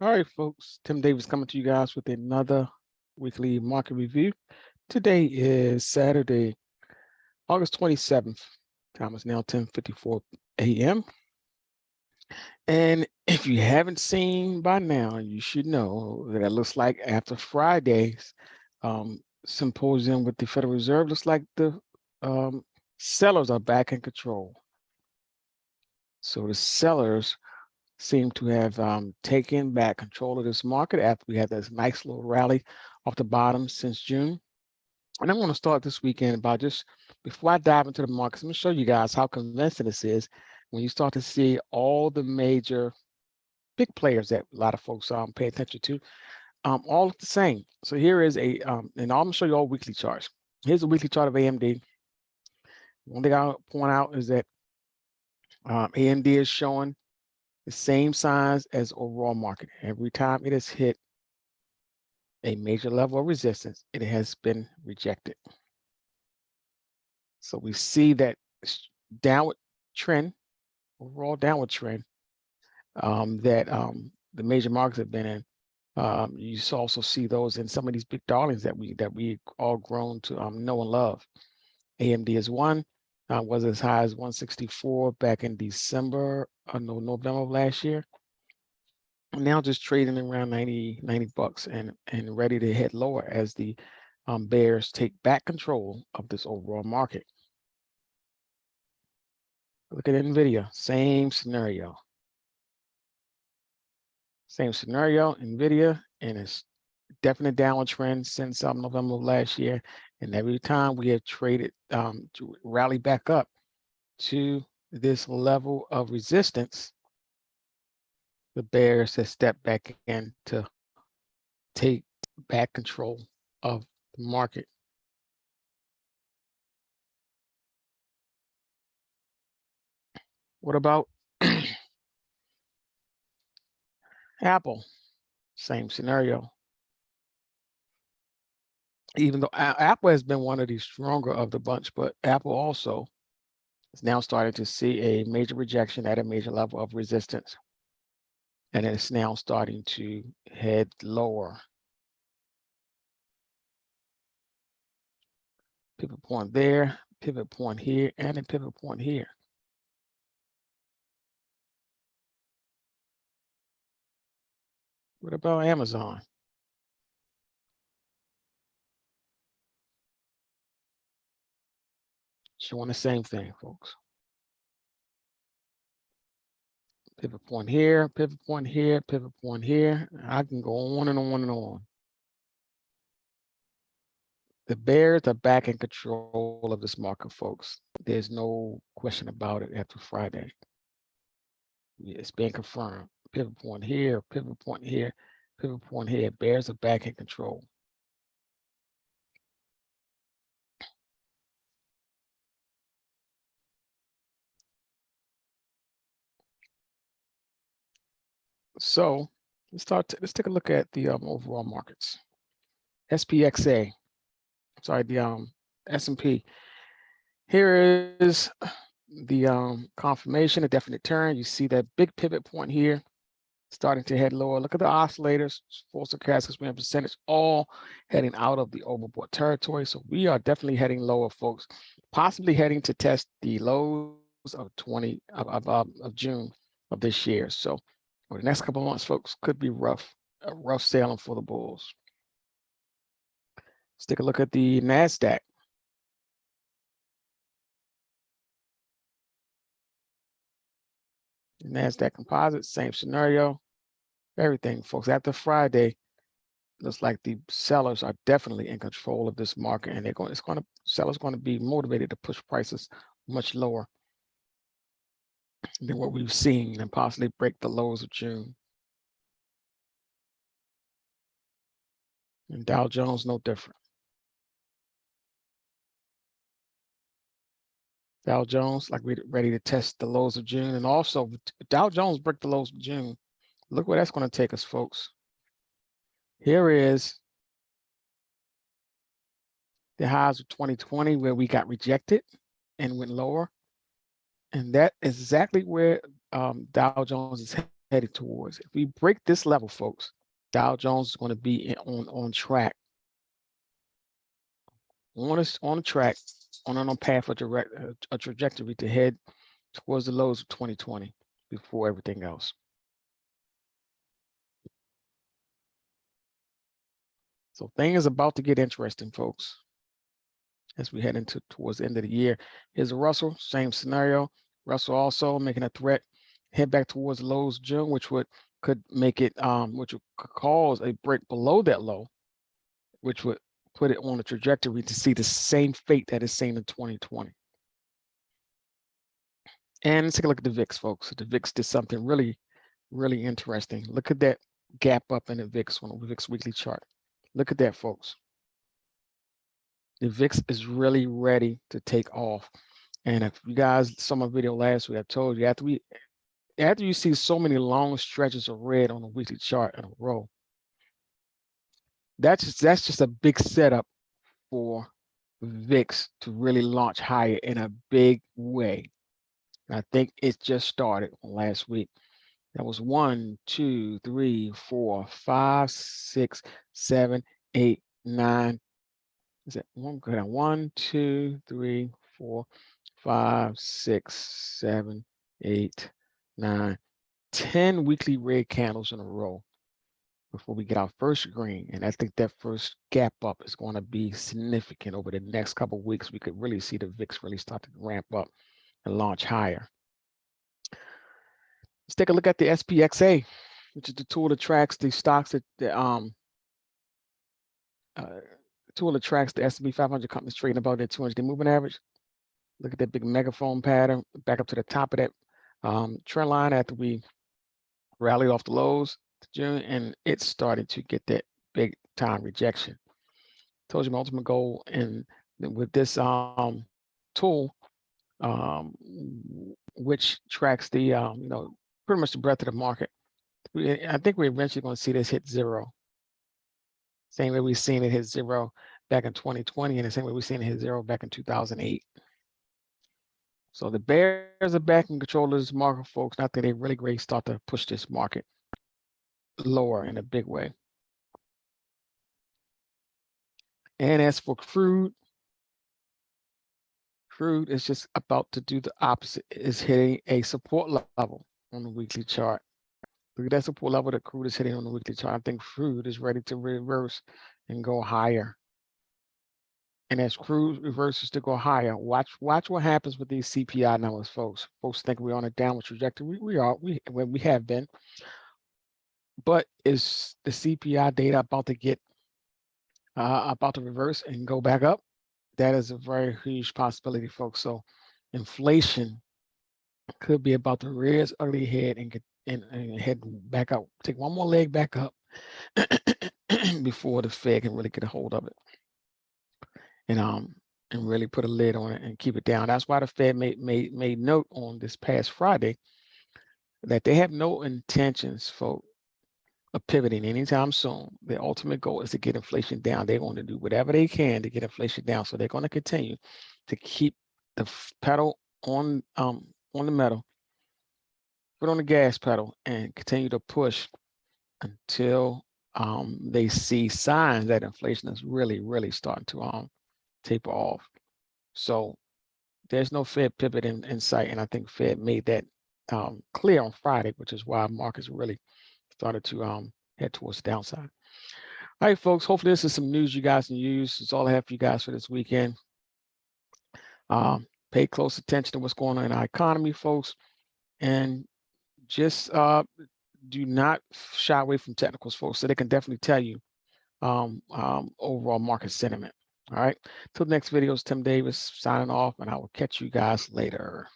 All right, folks. Tim Davis coming to you guys with another weekly market review. Today is Saturday, August 27th. Time is now 10:54 a.m. And if you haven't seen by now, you should know that it looks like after Friday's symposium with the Federal Reserve, looks like the sellers are back in control. So the sellers seem to have taken back control of this market after we had this nice little rally off the bottom since June. And I'm going to start this weekend by just, before I dive into the markets, I'm going to show you guys how convincing this is when you start to see all the major big players that a lot of folks pay attention to, all look the same. So here is and I'm going to show you all weekly charts. Here's a weekly chart of AMD. One thing I'll point out is that AMD is showing the same size as overall market. Every time it has hit a major level of resistance, it has been rejected. So we see that downward trend, overall downward trend that the major markets have been in. You also see those in some of these big darlings that we all grown to know and love. AMD is one. Was as high as 164 back in November of last year. Now just trading around 90 bucks and ready to head lower as the bears take back control of this overall market. Look at Nvidia, same scenario. Same scenario, Nvidia, and it's definite downward trend since November of last year. And every time we have traded to rally back up to this level of resistance, the bears have stepped back in to take back control of the market. What about Apple? Same scenario. Even though Apple has been one of the stronger of the bunch, but Apple also is now starting to see a major rejection at a major level of resistance. And it's now starting to head lower. Pivot point there, pivot point here, and a pivot point here. What about Amazon? Showing the same thing, folks. Pivot point here, pivot point here, pivot point here. I can go on and on and on. The bears are back in control of this market, folks. There's no question about it after Friday. It's been confirmed. Pivot point here, pivot point here, pivot point here. Bears are back in control. So let's take a look at the overall markets. SPXA, sorry, the S&P. Here is the confirmation, a definite turn. You see that big pivot point here, starting to head lower. Look at the oscillators, force stochastics, and percentage, all heading out of the overbought territory. So we are definitely heading lower, folks. Possibly heading to test the lows of June of this year. So for the next couple of months, folks, could be rough sailing for the bulls. Let's take a look at the Nasdaq. The Nasdaq Composite, same scenario. Everything, folks. After Friday, looks like the sellers are definitely in control of this market, and sellers going to be motivated to push prices much lower than what we've seen and possibly break the lows of June. And Dow Jones, no different. Dow Jones, like we're ready to test the lows of June. And also, Dow Jones break the lows of June. Look where that's going to take us, folks. Here is the highs of 2020 where we got rejected and went lower. And that is exactly where Dow Jones is headed towards. If we break this level, folks, Dow Jones is going to be on track, on track, on a path for a trajectory to head towards the lows of 2020 before everything else. So things about to get interesting, folks, as we head into towards the end of the year. Here's a Russell, same scenario. Russell also making a threat, head back towards the lows June, which could make it, which could cause a break below that low, which would put it on a trajectory to see the same fate that is seen in 2020. And let's take a look at the VIX, folks. The VIX did something really, really interesting. Look at that gap up in the VIX on the VIX weekly chart. Look at that, folks. The VIX is really ready to take off. And if you guys saw my video last week, I told you after you see so many long stretches of red on a weekly chart in a row, that's just a big setup for VIX to really launch higher in a big way. And I think it just started last week. That was 1, 2, 3, 4, 5, 6, 7, 8, 9. Is that one? Good. 1, 2, 3, 4, 5, 6, 7, 8, 9, 10 weekly red candles in a row before we get our first green. And I think that first gap up is going to be significant over the next couple of weeks. We could really see the VIX really start to ramp up and launch higher. Let's take a look at the SPXA, which is the tool that tracks the stocks that tool that tracks the S&P 500 companies trading above their 200-day moving average. Look at that big megaphone pattern back up to the top of that trend line after we rallied off the lows to June, and it started to get that big time rejection. Told you my ultimate goal, and with this tool, which tracks the pretty much the breadth of the market. I think we're eventually going to see this hit zero. Same way we've seen it hit zero back in 2020, and the same way we've seen it hit zero back in 2008. So the bears are back in control of this market, folks. And I think they really great start to push this market lower in a big way. And as for crude is just about to do the opposite. It's hitting a support level on the weekly chart. Look at that support level that crude is hitting on the weekly chart. I think crude is ready to reverse and go higher. And as crude reverses to go higher, watch what happens with these CPI numbers, folks. Folks think we're on a downward trajectory. We have been. But is the CPI data about to reverse and go back up? That is a very huge possibility, folks. So inflation could be about to rear its ugly head and head back up. Take one more leg back up before the Fed can really get a hold of it. And really put a lid on it and keep it down. That's why the Fed made note on this past Friday that they have no intentions, folks, of pivoting anytime soon. Their ultimate goal is to get inflation down. They're going to do whatever they can to get inflation down. So they're going to continue to keep the pedal on the metal, put on the gas pedal, and continue to push until they see signs that inflation is really starting to taper off. So there's no Fed pivot in sight, and I think Fed made that clear on Friday, which is why markets really started to head towards the downside. All right, folks, hopefully this is some news you guys can use. It's all I have for you guys for this weekend. Pay close attention to what's going on in our economy, folks, and just do not shy away from technicals, folks, so they can definitely tell you overall market sentiment. All right, till the next video, is Tim Davis signing off, and I will catch you guys later.